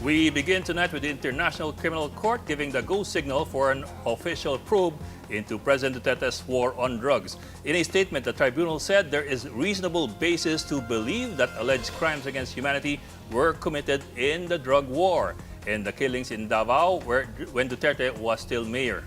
We begin tonight with the International Criminal Court giving the go signal for an official probe into President Duterte's war on drugs. In a statement, the tribunal said there is reasonable basis to believe that alleged crimes against humanity were committed in the drug war and the killings in Davao when Duterte was still mayor.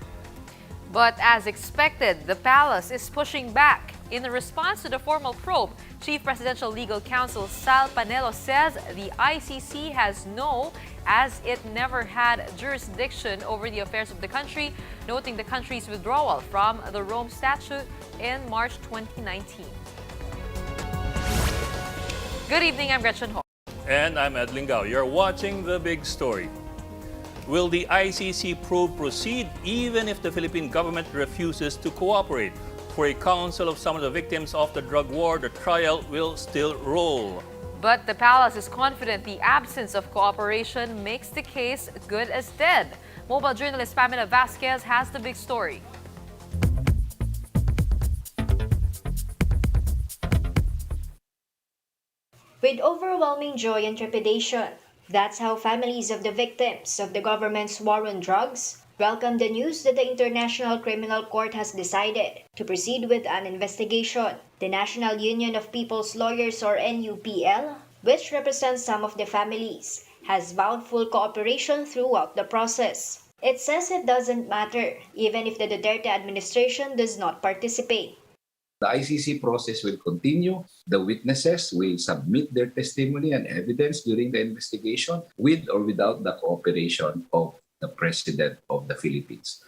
But as expected, the palace is pushing back. In response to the formal probe, Chief Presidential Legal Counsel Sal Panelo says the ICC has no, as it never had jurisdiction over the affairs of the country, noting the country's withdrawal from the Rome Statute in March 2019. Good evening, I'm Gretchen Ho. And I'm Ed Lingao. You're watching The Big Story. Will the ICC probe proceed even if the Philippine government refuses to cooperate? For a counsel of some of the victims of the drug war, the trial will still roll. But the palace is confident the absence of cooperation makes the case good as dead. Mobile journalist Pamela Vasquez has the big story. With overwhelming joy and trepidation, that's how families of the victims of the government's war on drugs welcome the news that the International Criminal Court has decided to proceed with an investigation. The National Union of People's Lawyers, or NUPL, which represents some of the families, has vowed full cooperation throughout the process. It says it doesn't matter even if the Duterte administration does not participate. The ICC process will continue. The witnesses will submit their testimony and evidence during the investigation with or without the cooperation of the President of the Philippines.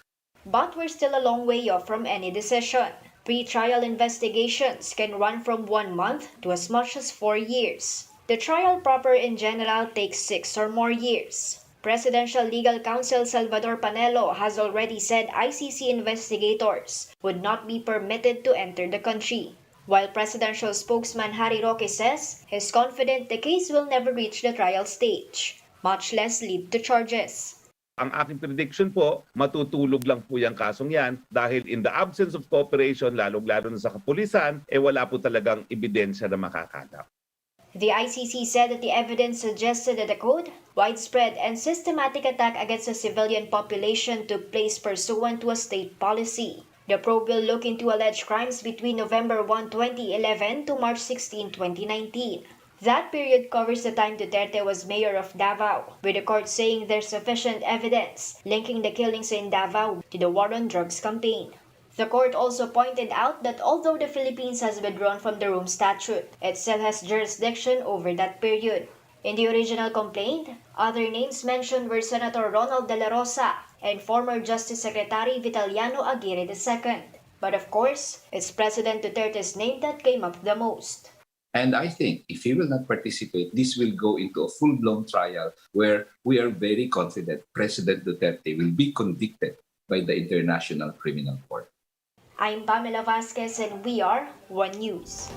But we're still a long way off from any decision. Pre-trial investigations can run from 1 month to as much as 4 years. The trial proper in general takes 6 or more years. Presidential Legal Counsel Salvador Panelo has already said ICC investigators would not be permitted to enter the country. While presidential spokesman Harry Roque says he's confident the case will never reach the trial stage, much less lead to charges. Ang aking prediction po, matutulog lang po yung kasong yan dahil in the absence of cooperation, lalong-lalo na sa kapulisan, wala po talagang ebidensya na makakalap. The ICC said that the evidence suggested that the code, widespread and systematic attack against the civilian population took place pursuant to a state policy. The probe will look into alleged crimes between November 1, 2011 to March 16, 2019. That period covers the time Duterte was mayor of Davao, with the court saying there's sufficient evidence linking the killings in Davao to the war on drugs campaign. The court also pointed out that although the Philippines has withdrawn from the Rome Statute, it still has jurisdiction over that period. In the original complaint, other names mentioned were Senator Ronald De La Rosa and former Justice Secretary Vitaliano Aguirre II. But of course, it's President Duterte's name that came up the most. And I think if he will not participate, this will go into a full-blown trial where we are very confident President Duterte will be convicted by the International Criminal Court. I'm Pamela Vasquez and we are One News.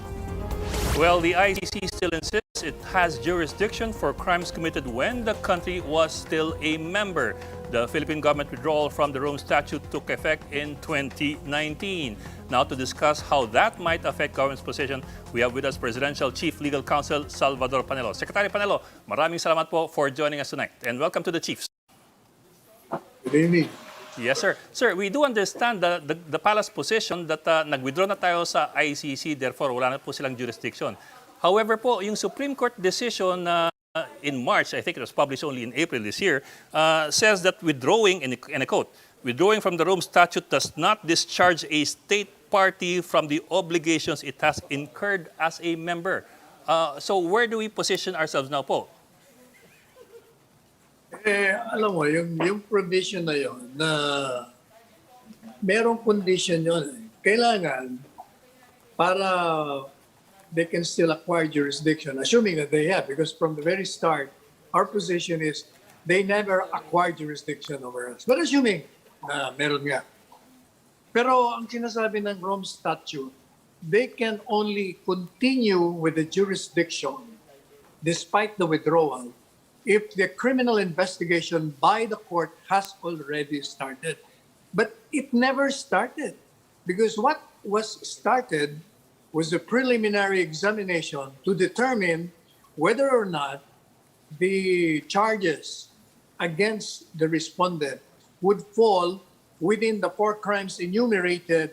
Well, the ICC still insists it has jurisdiction for crimes committed when the country was still a member. The Philippine government withdrawal from the Rome Statute took effect in 2019. Now to discuss how that might affect government's position, we have with us Presidential Chief Legal Counsel Salvador Panelo. Secretary Panelo, maraming salamat po for joining us tonight and welcome to the Chiefs. Good evening. Yes, sir. Sir, we do understand the palace position that nag-withdraw na tayo sa ICC, therefore wala na po silang jurisdiction. However po, yung Supreme Court decision in March, I think it was published only in April this year, says that withdrawing, in a quote, withdrawing from the Rome Statute does not discharge a state party from the obligations it has incurred as a member. So where do we position ourselves now po? Alam mo, yung provision na yon na merong condition yon. Kailangan para they can still acquire jurisdiction, assuming that they have, because from the very start, our position is they never acquired jurisdiction over us. But assuming na meron nga. Pero ang sinasabi ng Rome Statute, they can only continue with the jurisdiction despite the withdrawal if the criminal investigation by the court has already started. But it never started because what was started was a preliminary examination to determine whether or not the charges against the respondent would fall within the 4 crimes enumerated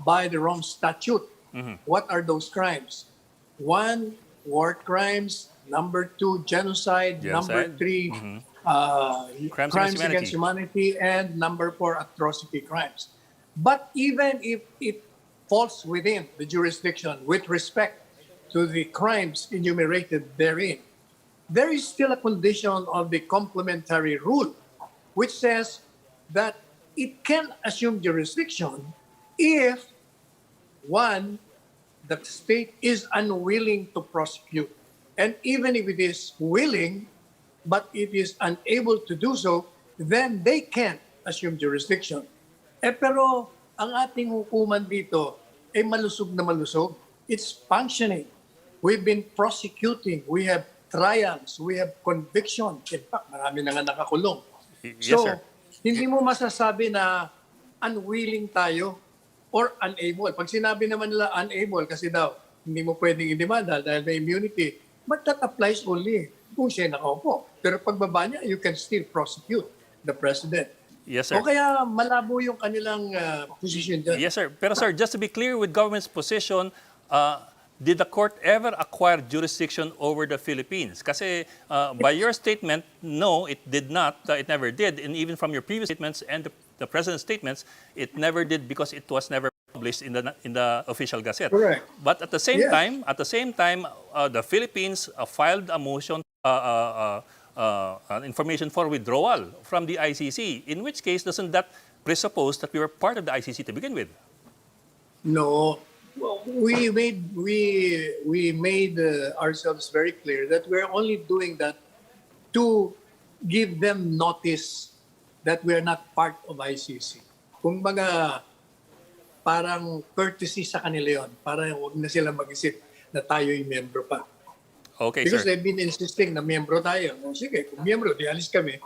by the Rome Statute. What are those crimes? 1, war crimes. Number 2, genocide. Number Genocide. 3, Crimes against humanity. And number 4, atrocity crimes. But even if it falls within the jurisdiction with respect to the crimes enumerated therein, there is still a condition of the complementary rule, which says that it can assume jurisdiction if, 1, the state is unwilling to prosecute. And even if it is willing, but it is unable to do so, then they can assume jurisdiction. Pero ang ating hukuman dito ay malusog na malusog. It's functioning. We've been prosecuting. We have trials. We have conviction. In fact, marami na nga nakakulong. Yes, sir. Hindi mo masasabi na unwilling tayo or unable. Pag sinabi naman nila unable kasi daw hindi mo pwedeng i-demanda dahil may immunity, but that applies only kung siya nakaupo. Pero pagbaba niya, you can still prosecute the president. Yes, sir. O kaya malabo yung kanilang position dyan. Yes, sir. Pero sir, just to be clear with government's position, did the court ever acquire jurisdiction over the Philippines? Kasi by your statement, no, it did not. It never did. And even from your previous statements and the president's statements, it never did because it was never published in the official gazette. Correct. But at the same Yes. time, the Philippines filed a motion, information for withdrawal from the ICC. In which case, doesn't that presuppose that we were part of the ICC to begin with? No. Well, we made ourselves very clear that we're only doing that to give them notice that we are not part of ICC. Kung baga, parang courtesy sa kanila yon, para huwag na sila mag-isip na tayo yung membro pa. Okay, Because sir. they've been insisting na membro tayo. O sige, kung membro, di alis kami.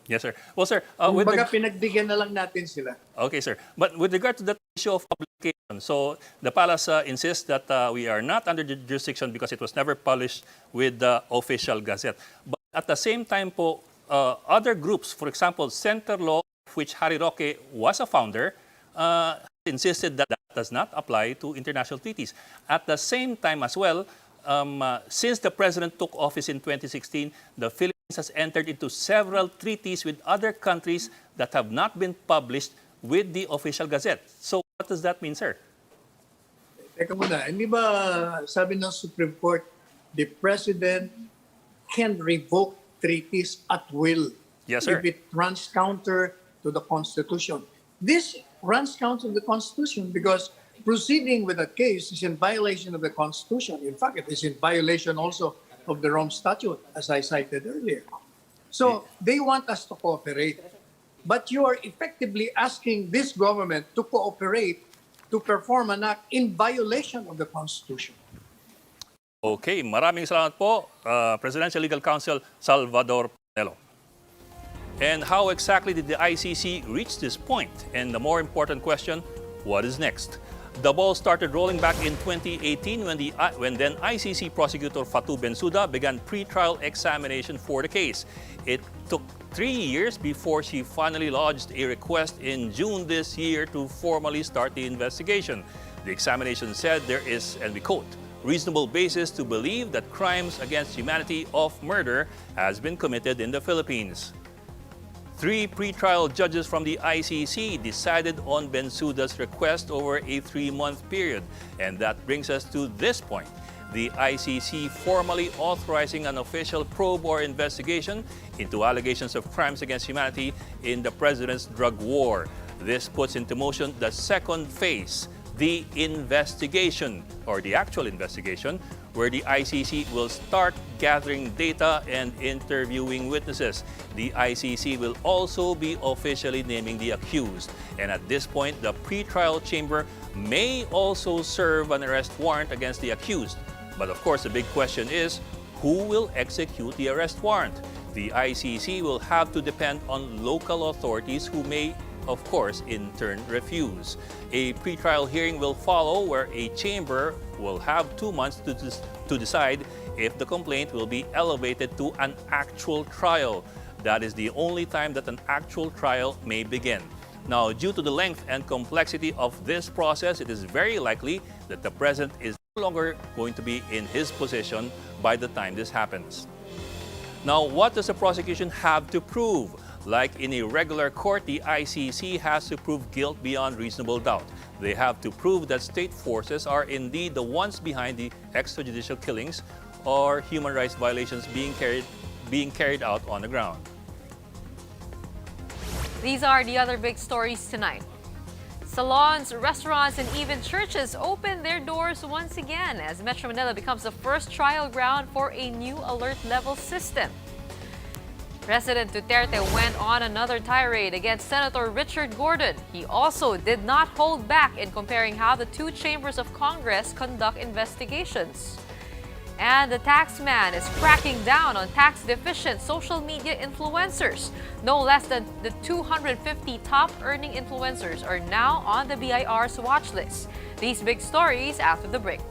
Yes, sir. Well, sir, Kung with baga, the... pinagbigyan na lang natin sila. Okay, sir. But with regard to that issue of publication, so the palace insists that we are not under the jurisdiction because it was never published with the official gazette. But at the same time po, other groups, for example, Center Law, of which Harry Roque was a founder, insisted that that does not apply to international treaties. At the same time as well, since the president took office in 2016, the Philippines has entered into several treaties with other countries that have not been published with the official gazette. So what does that mean, sir? Teka muna, hindi ba sabi ng Supreme Court, the President can revoke treaties at will Yes, sir. if it runs counter to the Constitution. This runs counter to the Constitution because proceeding with a case is in violation of the Constitution. In fact, it is in violation also of the Rome Statute, as I cited earlier. So they want us to cooperate. But you are effectively asking this government to cooperate to perform an act in violation of the Constitution. Okay, maraming salamat po, Presidential Legal Counsel Salvador Panelo. And how exactly did the ICC reach this point? And the more important question, what is next? The ball started rolling back in 2018 when then ICC prosecutor Fatou Bensouda began pre-trial examination for the case. It took 3 years before she finally lodged a request in June this year to formally start the investigation. The examination said there is, and we quote, reasonable basis to believe that crimes against humanity of murder has been committed in the Philippines. 3 pretrial judges from the ICC decided on Bensouda's request over a 3-month period. And that brings us to this point. The ICC formally authorizing an official probe or investigation into allegations of crimes against humanity in the president's drug war. This puts into motion the second phase, the investigation, or the actual investigation, where the ICC will start gathering data and interviewing witnesses. The ICC will also be officially naming the accused. And at this point, the pretrial chamber may also serve an arrest warrant against the accused. But of course, the big question is, who will execute the arrest warrant? The ICC will have to depend on local authorities who may, of course, in turn refuse. A pretrial hearing will follow where a chamber will have 2 months to decide if the complaint will be elevated to an actual trial. That is the only time that an actual trial may begin. Now, due to the length and complexity of this process, it is very likely that the President is no longer going to be in his position by the time this happens. Now, what does the prosecution have to prove? Like in a regular court, the ICC has to prove guilt beyond reasonable doubt. They have to prove that state forces are indeed the ones behind the extrajudicial killings or human rights violations being carried out on the ground. These are the other big stories tonight. Salons, restaurants, and even churches open their doors once again as Metro Manila becomes the first trial ground for a new alert level system. President Duterte went on another tirade against Senator Richard Gordon. He also did not hold back in comparing how the two chambers of Congress conduct investigations. And the tax man is cracking down on tax-deficient social media influencers. No less than the 250 top-earning influencers are now on the BIR's watch list. These big stories after the break.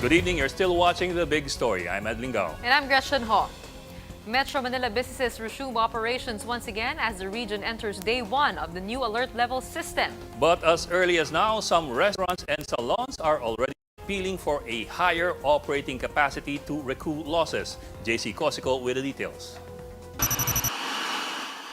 Good evening. You're still watching The Big Story. I'm Ed Lingao. And I'm Gretchen Ho. Metro Manila businesses resume operations once again as the region enters day one of the new alert level system. But as early as now, some restaurants and salons are already appealing for a higher operating capacity to recoup losses. JC Cosico with the details.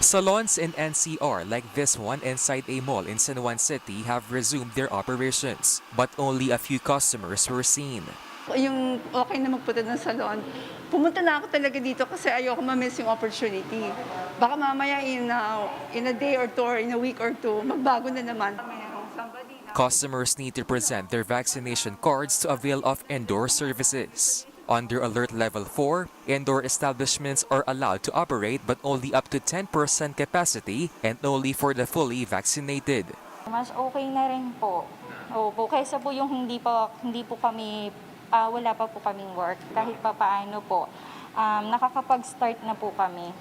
Salons in NCR like this one inside a mall in San Juan City have resumed their operations, but only a few customers were seen. Yung okay na magpunta ng salon, pumunta na ako talaga dito kasi ayoko ma-miss yung opportunity. Baka mamaya in a day or two or in a week or two, magbago na naman. Customers need to present their vaccination cards to avail of indoor services. Under Alert Level 4, indoor establishments are allowed to operate but only up to 10% capacity and only for the fully vaccinated. Mas okay na rin po. Opo, kaysa po yung hindi po kami, wala pa po kaming work. Kahit pa paano po, nakakapag-start na po kami.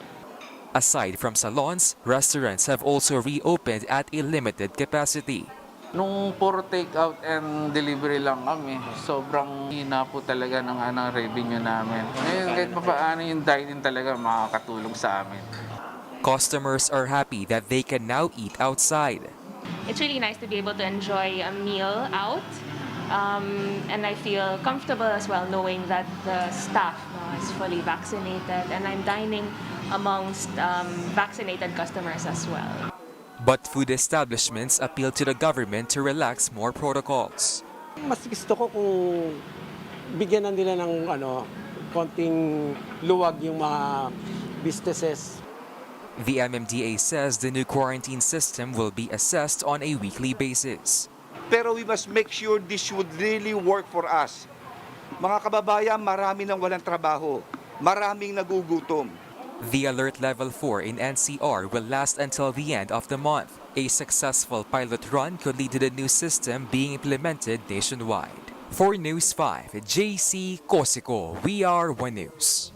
Aside from salons, restaurants have also reopened at a limited capacity. Nung puro take-out and delivery lang kami, sobrang hina po talaga ng revenue namin. Ngayon, kahit paano yung dine-in talaga makakatulong sa amin. Customers are happy that they can now eat outside. It's really nice to be able to enjoy a meal out. And I feel comfortable as well knowing that the staff is fully vaccinated and I'm dining amongst vaccinated customers as well. But food establishments appeal to the government to relax more protocols. Mas gusto ko kung bigyan na nila ng konting luwag yung mga businesses. The MMDA says the new quarantine system will be assessed on a weekly basis. Pero we must make sure this would really work for us. Mga kababayan, marami nang walang trabaho, maraming nagugutom. The Alert Level 4 in NCR will last until the end of the month. A successful pilot run could lead to the new system being implemented nationwide. For News 5, JC Cosico, We Are One News.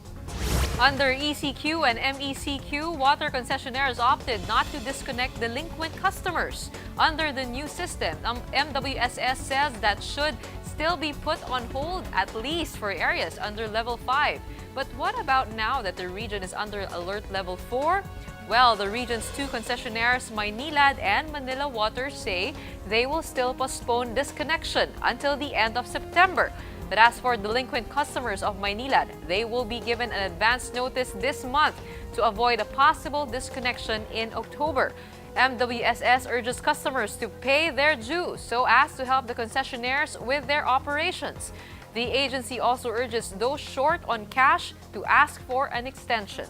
Under ECQ and MECQ, water concessionaires opted not to disconnect delinquent customers. Under the new system, MWSS says that should still be put on hold at least for areas under Level 5. But what about now that the region is under Alert Level 4? Well, the region's two concessionaires, Maynilad and Manila Water, say they will still postpone disconnection until the end of September. But as for delinquent customers of Maynilad, they will be given an advance notice this month to avoid a possible disconnection in October. MWSS urges customers to pay their dues so as to help the concessionaires with their operations. The agency also urges those short on cash to ask for an extension.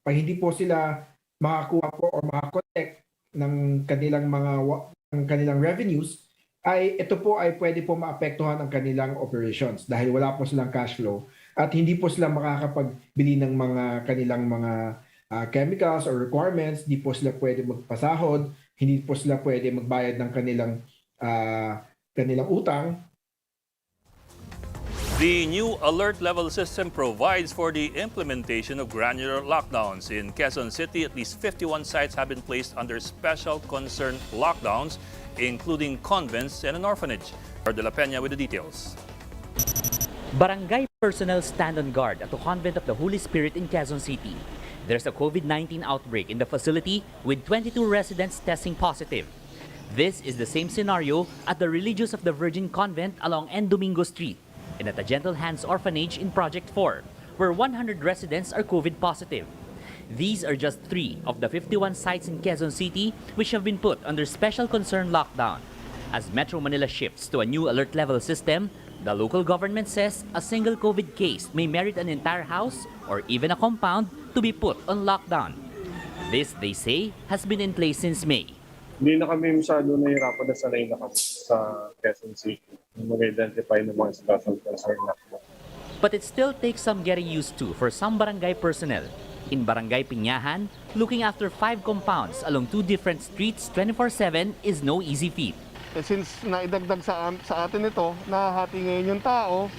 Pag hindi po sila makakuha po o makakollect ng kanilang revenues, ay ito po ay pwede po maapektuhan ang kanilang operations dahil wala po silang cash flow at hindi po sila makakapagbili ng kanilang mga chemicals or requirements, hindi po sila pwede magpasahod, hindi po sila pwede magbayad ng kanilang utang. The new alert level system provides for the implementation of granular lockdowns. In Quezon City, at least 51 sites have been placed under special concern lockdowns, including convents and an orphanage. De La Peña with the details. Barangay personnel stand on guard at the Convent of the Holy Spirit in Quezon City. There's a COVID-19 outbreak in the facility with 22 residents testing positive. This is the same scenario at the Religious of the Virgin Convent along N. Domingo Street and at the Gentle Hands Orphanage in Project 4, where 100 residents are COVID positive. These are just 3 of the 51 sites in Quezon City which have been put under special concern lockdown. As Metro Manila shifts to a new alert level system, the local government says a single COVID case may merit an entire house or even a compound to be put on lockdown. This, they say, has been in place since May. Hindi na kami masyado nahihirapan na sanay na kami sa Quezon City. Mag-identify ng mga special concern lockdown. But it still takes some getting used to for some barangay personnel. In Barangay Piñahan, looking after 5 compounds along 2 different streets 24/7 is no easy feat. Since naidagdag sa atin ito, nahahati ngayon yung tao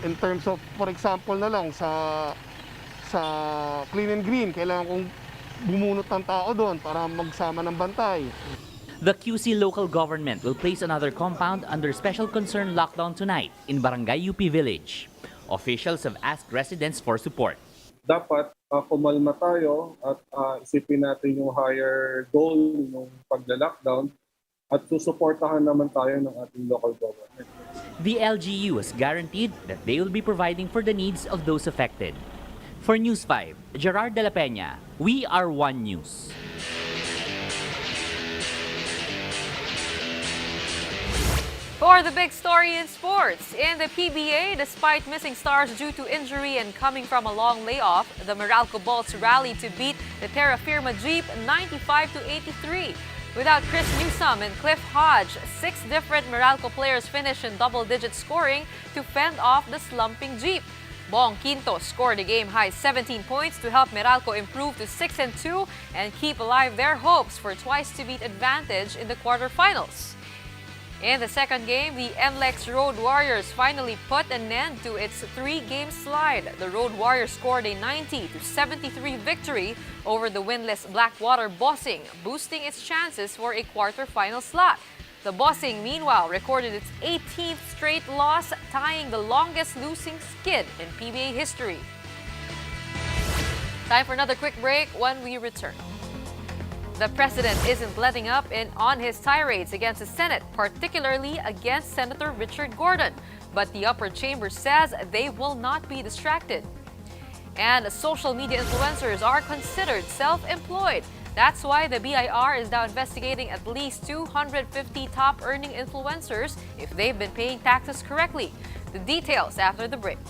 in terms of, for example na lang, sa clean and green, kailangan kong bumunot ng tao doon para magsama ng bantay. The QC local government will place another compound under special concern lockdown tonight in Barangay UP Village. Officials have asked residents for support. Dapat kumalma tayo at isipin natin yung higher goal ng pagla-lockdown at susuportahan naman tayo ng ating local government. The LGU has guaranteed that they will be providing for the needs of those affected. For News 5, Gerard De La Peña, we are One News. For the big story in sports, in the PBA, despite missing stars due to injury and coming from a long layoff, the Meralco Bolts rallied to beat the Terra Firma Jeep 95-83. Without Chris Newsome and Cliff Hodge, 6 different Meralco players finished in double-digit scoring to fend off the slumping Jeep. Bong Quinto scored a game-high 17 points to help Meralco improve to 6-2 and keep alive their hopes for twice-to-beat advantage in the quarterfinals. In the second game, the NLEX Road Warriors finally put an end to its 3-game slide. The Road Warriors scored a 90-73 victory over the winless Blackwater Bossing, boosting its chances for a quarterfinal slot. The Bossing, meanwhile, recorded its 18th straight loss, tying the longest losing skid in PBA history. Time for another quick break. When we return, the president isn't letting up on his tirades against the Senate, particularly against Senator Richard Gordon. But the upper chamber says they will not be distracted. And social media influencers are considered self-employed. That's why the BIR is now investigating at least 250 top-earning influencers if they've been paying taxes correctly. The details after the break.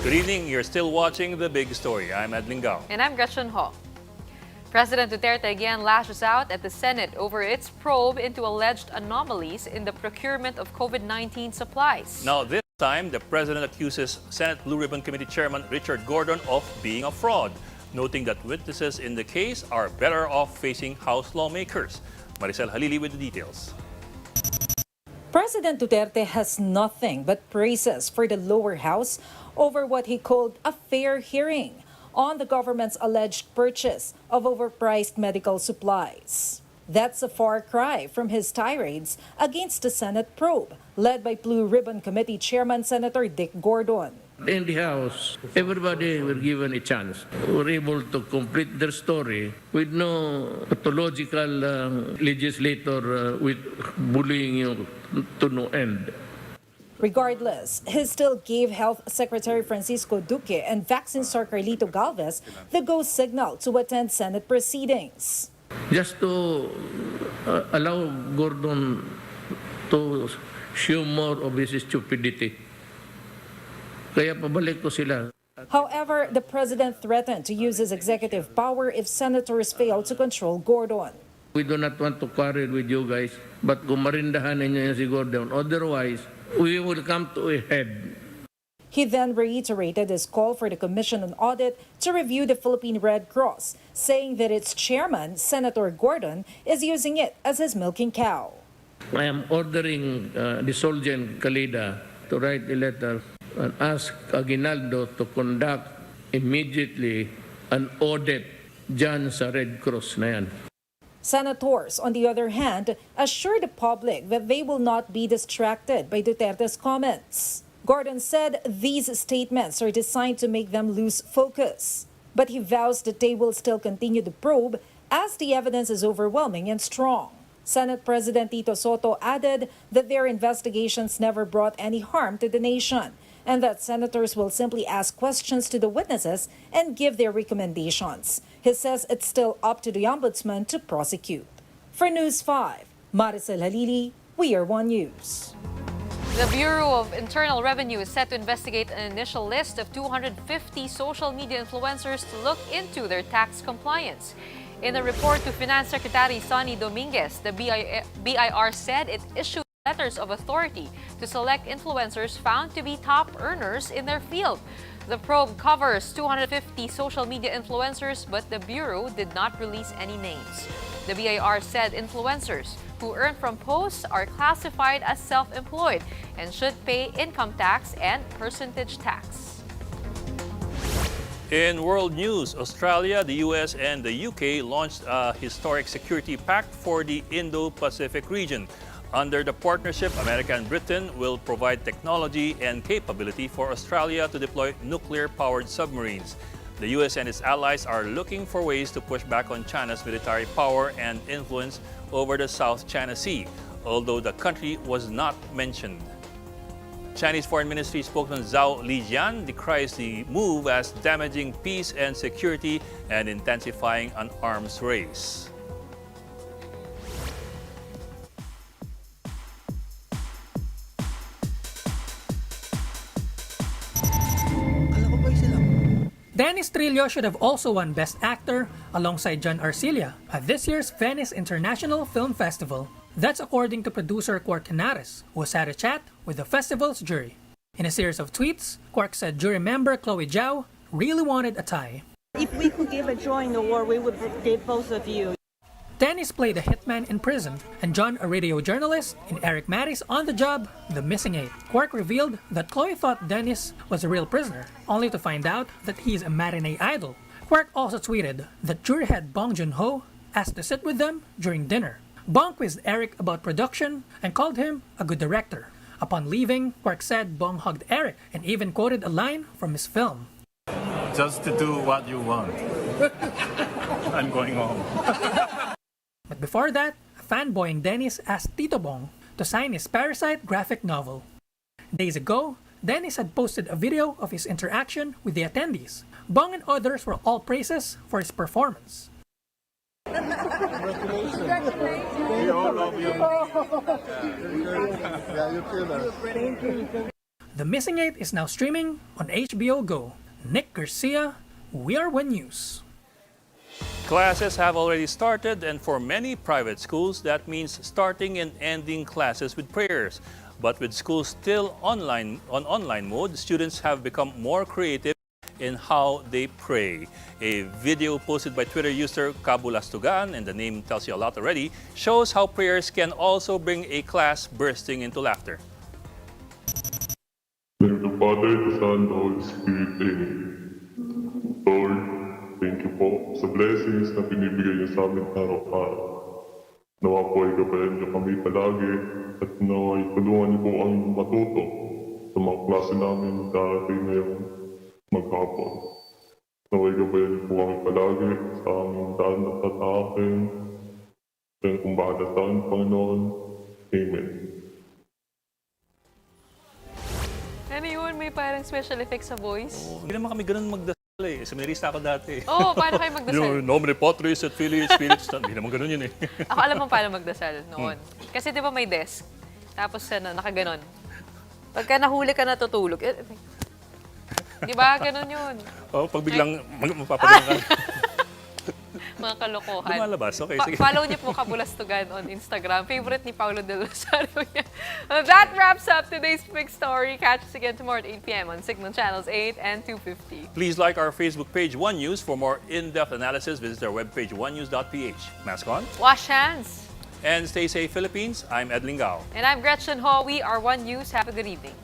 Good evening. You're still watching The Big Story. I'm Ed Lingao. And I'm Gretchen Ho. President Duterte again lashes out at the Senate over its probe into alleged anomalies in the procurement of COVID-19 supplies. Now, this time, the president accuses Senate Blue Ribbon Committee Chairman Richard Gordon of being a fraud, noting that witnesses in the case are better off facing House lawmakers. Maricel Halili with the details. President Duterte has nothing but praises for the lower house over what he called a fair hearing on the government's alleged purchase of overpriced medical supplies. That's a far cry from his tirades against the Senate probe, led by Blue Ribbon Committee Chairman Senator Dick Gordon. In the House, everybody were given a chance. Were able to complete their story with no pathological legislator with bullying you to no end. Regardless, he still gave Health Secretary Francisco Duque and Vaccine Star Carlito Galvez the go signal to attend Senate proceedings. Just to allow Gordon to show more of his stupidity. Kaya pabalik ko sila. However, the president threatened to use his executive power if senators fail to control Gordon. We do not want to quarrel with you guys, but kung marindahan ninyo yan si Gordon, otherwise, we will come to a head. He then reiterated his call for the Commission on Audit to review the Philippine Red Cross, saying that its chairman, Senator Gordon, is using it as his milking cow. I am ordering the Solgen Calida to write a letter and ask Aguinaldo to conduct immediately an audit dyan sa Red Cross na yan. Senators, on the other hand, assure the public that they will not be distracted by Duterte's comments. Gordon said these statements are designed to make them lose focus. But he vows that they will still continue the probe as the evidence is overwhelming and strong. Senate President Tito Soto added that their investigations never brought any harm to the nation and that senators will simply ask questions to the witnesses and give their recommendations. He says it's still up to the ombudsman to prosecute. For News 5, Maricel Halili, We Are One News. The Bureau of Internal Revenue is set to investigate an initial list of 250 social media influencers to look into their tax compliance. In a report to Finance Secretary Sonny Dominguez, the BIR said it issued letters of authority to select influencers found to be top earners in their field. The probe covers 250 social media influencers, but the Bureau did not release any names. The BIR said influencers who earn from posts are classified as self-employed and should pay income tax and percentage tax. In world news, Australia, the US, and the UK launched a historic security pact for the Indo-Pacific region. Under the partnership, America and Britain will provide technology and capability for Australia to deploy nuclear-powered submarines. The US and its allies are looking for ways to push back on China's military power and influence over the South China Sea, although the country was not mentioned. Chinese Foreign Ministry spokesman Zhao Lijian decries the move as damaging peace and security and intensifying an arms race. Dennis Trillo should have also won Best Actor alongside John Arcilla at this year's Venice International Film Festival. That's according to producer Quark Henares, who has had a chat with the festival's jury. In a series of tweets, Quark said jury member Chloe Zhao really wanted a tie. If we could give a drawing award, we would give both of you. Dennis played a hitman in prison, and John a radio journalist in Eric Matty's On the Job, The Missing Eight. Quark revealed that Chloe thought Dennis was a real prisoner, only to find out that he's a matinee idol. Quark also tweeted that jury head Bong Joon-ho asked to sit with them during dinner. Bong quizzed Eric about production and called him a good director. Upon leaving, Quark said Bong hugged Eric and even quoted a line from his film. Just to do what you want. I'm going home. But before that, a fanboying Dennis asked Tito Bong to sign his Parasite graphic novel. Days ago, Dennis had posted a video of his interaction with the attendees. Bong and others were all praises for his performance. Congratulations. We all love you. Yeah, you feel that. The Missing Eight is now streaming on HBO Go. Nick Garcia, We Are One News. Classes have already started, and for many private schools, that means starting and ending classes with prayers. But with schools still online mode, students have become more creative in how they pray. A video posted by Twitter user Kabulastugan, and the name tells you a lot already, shows how prayers can also bring a class bursting into laughter. Name of the Father, the Son, the Holy Spirit, Amen. Lord, thank you po sa blessings na binibigay niyo sa amin araw-araw. Nawa po ay gabayan niyo kami palagi at nawa ay tulungan niyo po ang matuto sa mga klase namin darating ngayong maghapon. Nawa ay gabayan niyo po kami palagi sa aming daan na tatakin. Sa kung bakit sa akin, Panginoon. Amen. Ano yun? May parang special effects sa voice? Hindi naman kami ganun magdasal eh. Seminarista ako dati. Oo, paano kayo magdasal? Yung nomine Patris et Filii et Spiritus Sancti. Hindi naman ganun yun eh. Ako alam mo paano magdasal noon. Kasi di ba may desk? Tapos nakaganon. Pagka nahuli ka natutulog, di ba? Ganon yun. Oh, pag biglang mapapalingan ka. Mga kalokohan. Lumalabas. Okay, sige. Follow niyo po Kabulastugan on Instagram. Favorite ni Paulo de Rosario yan. That wraps up today's Big Story. Catch us again tomorrow at 8 p.m. on Signal Channels 8 and 250. Please like our Facebook page, One News. For more in-depth analysis, visit our webpage, onenews.ph. Mask on. Wash hands. And stay safe, Philippines. I'm Ed Lingao. And I'm Gretchen Ho. We are One News. Have a good evening.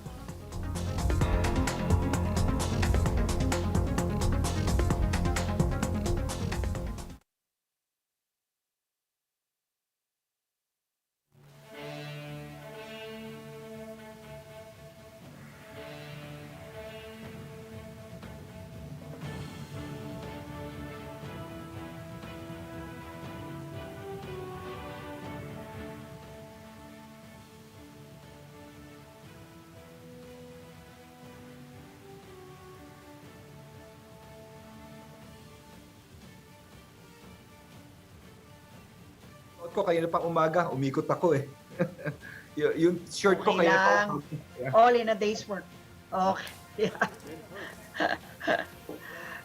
ko kanina pang umaga, umikot ako eh. yung short ko Okay kaya lang. All in a day's work. Okay.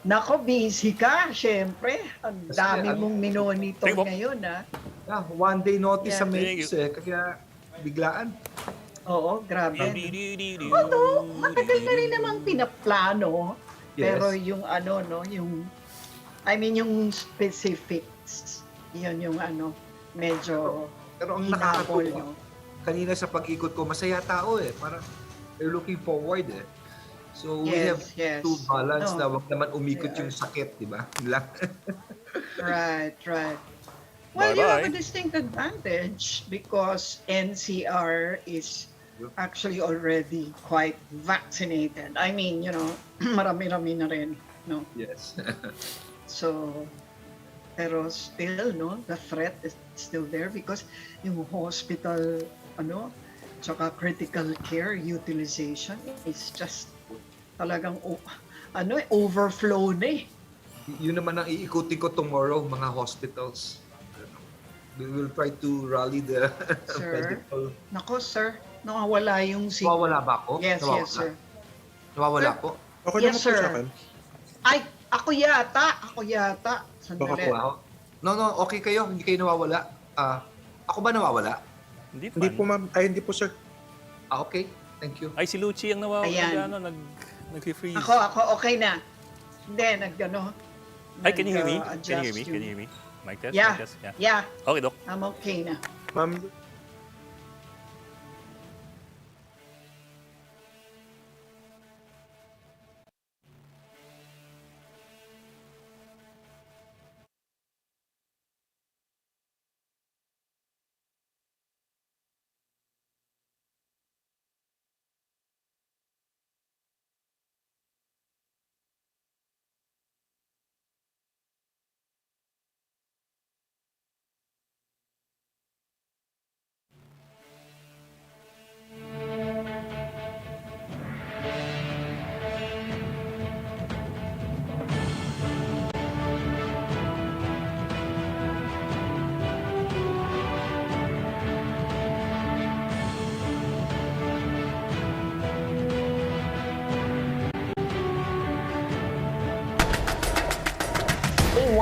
Nako, busy ka, syempre. Ang dami mong minonitor ngayon, ha? One day notice sa Yeah. mails eh, kaya biglaan. Oo, grabe. Although, matagal na rin namang pinaplano. Yes. Pero yung yung specifics, yun yung medyo Pero ang hinabol, nakakatuwa, kanina sa pag-ikot ko, masaya tao eh. Parang they're looking forward eh. So we have to balance na wag naman umikot yung sakit, di ba? Yun lang. Right. Well, you have a Bye-bye. distinct advantage because NCR is actually already quite vaccinated. I mean, marami-rami na rin, no? Yes. So, pero still, no, the threat is still there because yung hospital, tsaka critical care utilization is just talagang, overflow na eh. Yun naman ang iikutin ko tomorrow, mga hospitals. We will try to rally the Sir, medical. nako sir, nawawala yung signal. Nawawala ba ako? Yes, Nawawala. yes sir. Nawawala Sir, po? yes sir. Ay, ako yata. Baka Sandali. po ako. No, okay kayo. Hindi kayo nawawala. Ako ba nawawala? Hindi po ma'am. Ay, hindi po sir. Okay. Thank you. Ay, si Lucci ang Ayan. nag-freeze. Ako, okay na. Hindi, Ay, can you hear me? Can you adjust hear me? Mic test? Yeah. Mic test? Yeah. Okay, Doc. I'm okay na. Ma'am,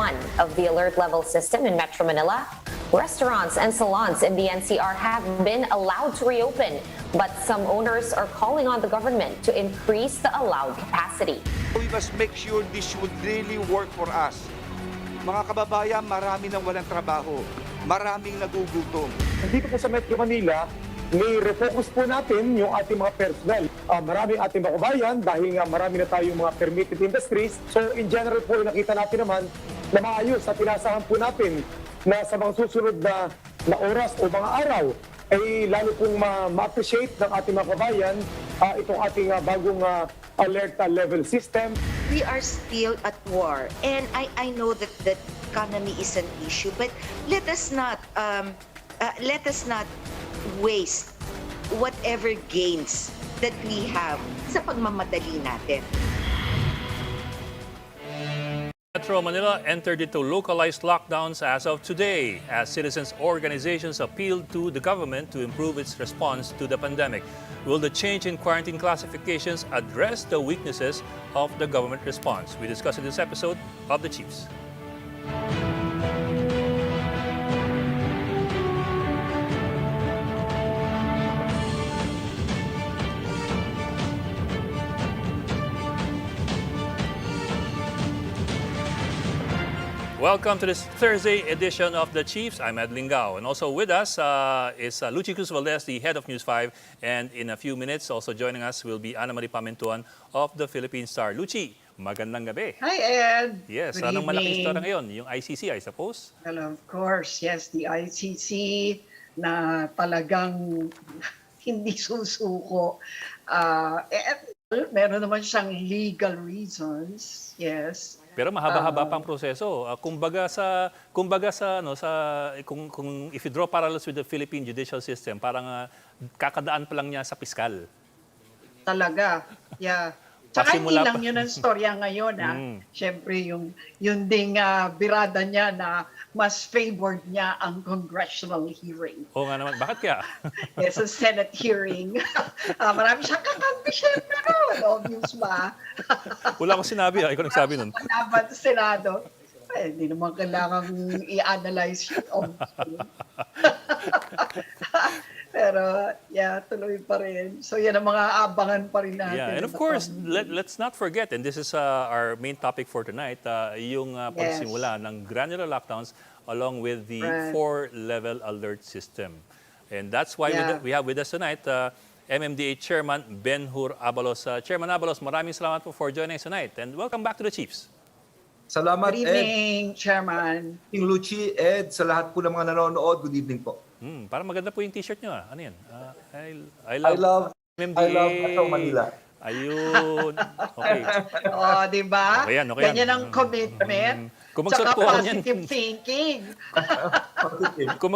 1 of the alert level system in Metro Manila, restaurants and salons in the NCR have been allowed to reopen, but some owners are calling on the government to increase the allowed capacity. We must make sure this would really work for us. Mga kababayan, marami nang walang trabaho. Maraming nagugutom. Dito po sa Metro Manila, may refocus po natin yung ating mga personnel. Maraming ating mga kabayan dahil nga marami na tayong mga permitted industries. So in general po, nakita natin naman na maayos at inasahan po natin na sa mga susunod na oras o mga araw ay lalo pong ma-appreciate ng ating mga kabayan itong ating bagong alert level system. We are still at war, and I know that the economy is an issue, but let us not waste whatever gains that we have sa pagmamadali natin. Metro Manila entered into localized lockdowns as of today as citizens' organizations appealed to the government to improve its response to the pandemic. Will the change in quarantine classifications address the weaknesses of the government response? We discuss in this episode of The Chiefs. Welcome to this Thursday edition of The Chiefs. I'm Ed Lingao. And also with us is Luchi Cruz Valdez, the head of News 5. And in a few minutes, also joining us will be Ana Marie Pamintuan of the Philippine Star. Luchi, magandang gabi. Hi, Ed. Yes, Good anong malaking evening. istorya ngayon? Yung ICC, I suppose? Well, of course, yes, the ICC na talagang hindi susuko. Meron naman siyang legal reasons, yes. Pero mahaba-haba pang proseso. Kumbaga kung if you draw parallels with the Philippine judicial system, parang kakadaan pa lang niya sa piskal. Talaga, yeah. Tsaka hindi Pasimula lang pa. yun ang storya ngayon. Siyempre, yung ding birada niya na mas favored niya ang congressional hearing. Oo nga naman. Bakit kaya? Yes, a Senate hearing. Marami siyang kakampi, siyempre. Obvious ba? Wala akong sinabi. Ikaw nagsabi nun. Laban sa Senado. Hindi naman kailangan i-analyze yun, obviously. Pero, yeah, tuloy pa rin. So, yan ang mga abangan pa rin natin. Yeah, and of course, let's not forget, and this is our main topic for tonight, yung pagsimula ng granular lockdowns along with the 4-level alert system. And that's why we have with us tonight MMDA Chairman Benhur Abalos. Chairman Abalos, maraming salamat po for joining us tonight. And welcome back to the Chiefs. Salamat, Good evening, Chairman. Ed. Luchi, Ed, sa lahat po ng mga nanonood, good evening po. Parang maganda po yung t-shirt nyo. Ano yan? I love MMDA. I love Metro Manila. Ayun. Okay. Di ba? Okay yan, okay yan. Ganyan ang commitment. Kung magsuot Tsaka po ako niyan. positive thinking. Kung